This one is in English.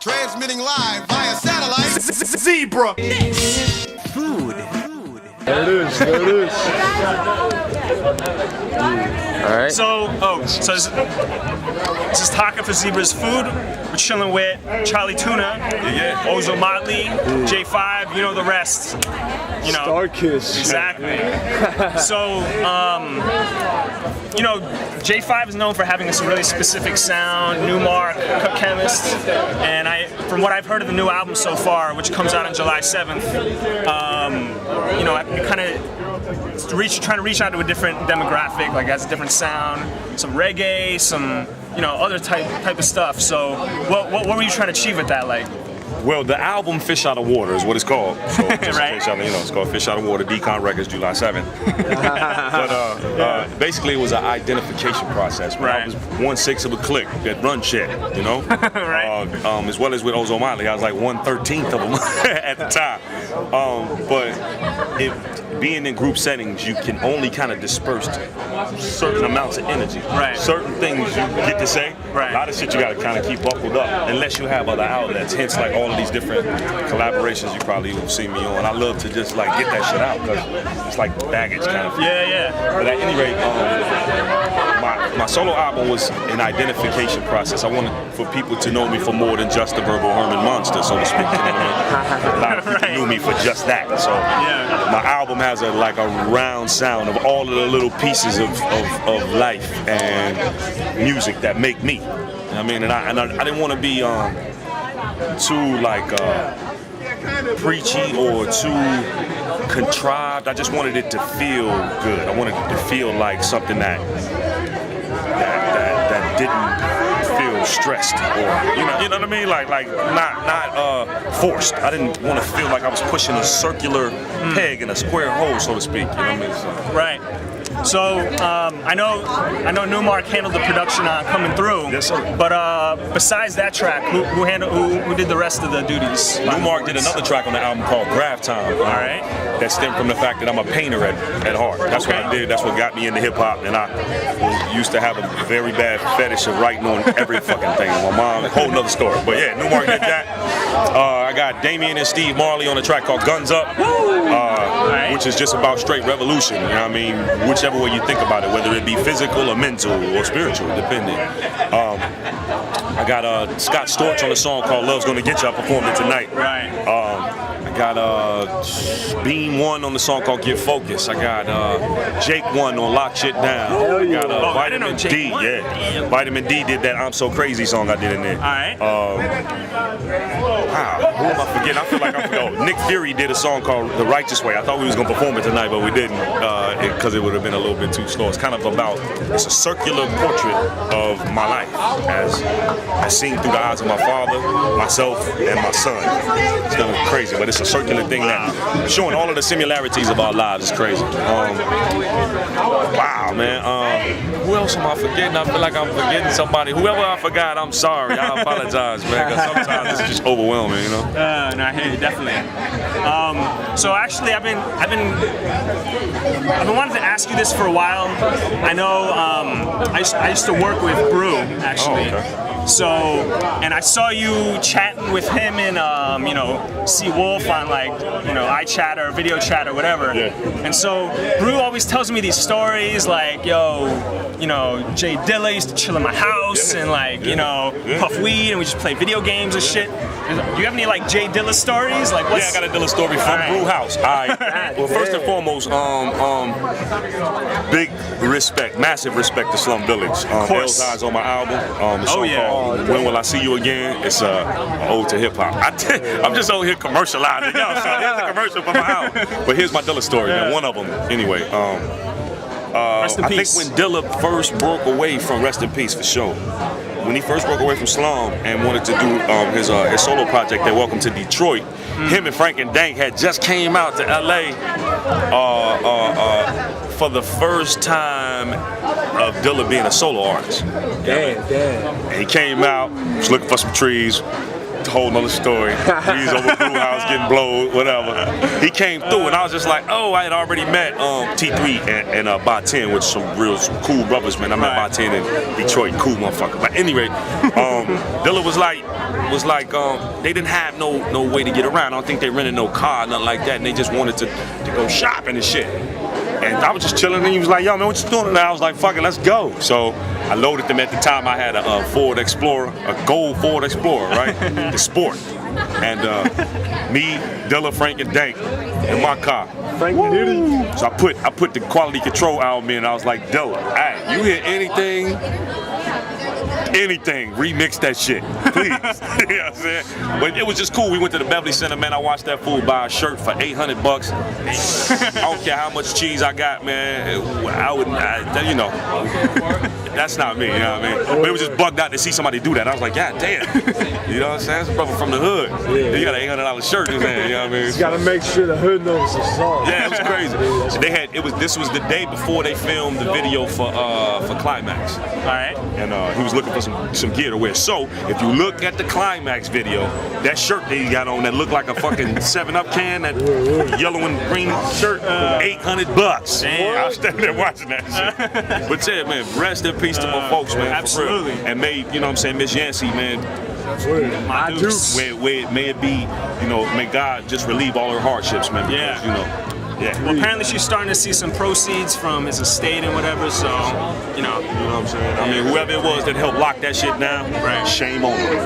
Transmitting live via satellite. Zebra. Food. There it is. There it is. All right. So this is Taka for Zebra's Food. We're chilling with Chali Tuna, Ozo Motley, J5, you know the rest. You know. Star Kiss. Exactly. So, you know, J5 is known for having a really specific sound, Newmark, Cut Chemist, and from what I've heard of the new album so far, which comes out on July 7th, you know, I kind of trying to reach out to a different demographic, like has a different sound, some reggae, some, you know, other type of stuff. So, what were you trying to achieve with that, like? Well, the album Fish Out of Water is what it's called. So just right. in case y'all, you know, it's called Fish Out of Water, Decon Records, July 7th. But basically it was an identification process. When I was 1/6 of a clique that run shit, you know? Right. As well as with Ozo Motley, I was like 1/13 of them at the time. But being in group settings, you can only kind of disperse certain amounts of energy. Right. Certain things you get to say. Right. A lot of shit you got to kind of keep buckled up, unless you have other outlets. Hence, like all of these different collaborations you probably will see me on. I love to just like get that shit out because it's like baggage kind of. Yeah. But at any rate, my solo album was an identification process. I wanted for people to know me for more than just the verbal Herman monster, so to speak. You know what I mean? A lot of people knew me for just that. So my album has a round sound of all of the little pieces of life and music that make me. You know what I mean? And I didn't want to be too like preachy or too contrived. I just wanted it to feel good. I wanted it to feel like something that didn't feel stressed or you know what I mean, like not forced. I didn't want to feel like I was pushing a circular peg in a square hole, so to speak. You know what I mean? So. Right. So I know Newmark handled the production on Coming Through. Yes, sir. But besides that track, who did the rest of the duties? Newmark did another track on the album called Graph Time. All right. That stemmed from the fact that I'm a painter at heart. That's what I did. That's what got me into hip hop. And I used to have a very bad fetish of writing on every fucking thing. My mom, a whole nother story. But yeah, Newmark did that. I got Damien and Steve Marley on a track called Guns Up, which is just about straight revolution. You know what I mean? Whichever way you think about it, whether it be physical or mental or spiritual, depending. I got Scott Storch on a song called Love's Gonna Get You. I performed it tonight. Right. I got Beam One on the song called Get Focused. I got Jake One on Lock Shit Down. I got Vitamin D. Damn. Vitamin D did that I'm So Crazy song I did in there. All right. Wow, who am I forgetting? I feel like I forgot. Nick Fury did a song called The Righteous Way. I thought we was gonna perform it tonight, but we didn't because it would have been a little bit too slow. It's kind of about, it's a circular portrait of my life as seen through the eyes of my father, myself, and my son. It's kind of crazy, but it's a circular thing that showing all of the similarities of our lives. Is crazy. Wow, man. Who else am I forgetting? I feel like I'm forgetting somebody. Whoever I forgot, I'm sorry. I apologize, man, because sometimes it's just overwhelming, you know? No, I hear you, definitely. So actually, I've been wanting to ask you this for a while. I know I used to work with Brew, actually. Oh, okay. So, and I saw you chatting with him and, you know, C Wolf on like, you know, iChat or video chat or whatever. Yeah. And so Brew always tells me these stories like, yo, you know, Jay Dilla used to chill in my house and like, you know, puff weed and we just play video games and shit. Do you have any like Jay Dilla stories? Like, what's... Yeah, I got a Dilla story from Brew House. All right. Well, first and foremost, big respect, massive respect to Slum Village. Hell's Eyes on my album. The song called When Will I See You Again? It's an ode to hip hop. I'm just over here commercializing. Yo, so here's a commercial for my album. But here's my Dilla story, man. One of them, anyway. Rest in I think peace. when Dilla first broke away from Rest in Peace, for sure. When he first broke away from Slum and wanted to do his solo project at Welcome to Detroit, him and Frank and Dank had just came out to LA for the first time of Dilla being a solo artist. Damn. And he came out, was looking for some trees, whole nother story. He's over Brew House getting blowed, whatever. He came through, and I was just like, oh, I had already met T3 and By 10, which some cool brothers, man. I met By 10 in Detroit, cool motherfucker. But anyway, Dilla was like, they didn't have no way to get around. I don't think they rented no car, nothing like that, and they just wanted to go shopping and shit. And I was just chilling, and he was like, yo, man, what you doing? And I was like, fuck it, let's go. So I loaded them. At the time, I had a Ford Explorer, a gold Ford Explorer, right? The Sport. And me, Dilla, Frank, and Dank in my car. Frank and Diddy. So I put the Quality Control album in, and I was like, Dilla, hey, you hear anything, remix that shit, please. You know what I'm saying? But it was just cool. We went to the Beverly Center, man. I watched that fool buy a shirt for $800. I don't care how much cheese I got, man. You know, that's not me, you know what I mean? But it was just bugged out to see somebody do that. I was like, God damn. You know what I'm saying? That's a brother from the hood. Yeah. He got an $800 shirt in his hand, you know what I mean? You gotta make sure the hood knows the song. Yeah, it was crazy. This was the day before they filmed the video for Climax. All right. And he was looking for some gear to wear. So if you look at the Climax video, that shirt that he got on that looked like a fucking 7-Up can, that yellow and green shirt, $800. Damn. I was standing there watching that shit. But yeah, man, rest in peace to my folks, man. Absolutely. And may, you know what I'm saying, Miss Yancey, man. My deuce. Where may it be, you know, may God just relieve all her hardships, man. Yeah. Because, you know. Yeah. Well, apparently she's starting to see some proceeds from his estate and whatever, so, you know. You know what I'm saying? I mean, whoever it was that helped lock that shit down, shame on them.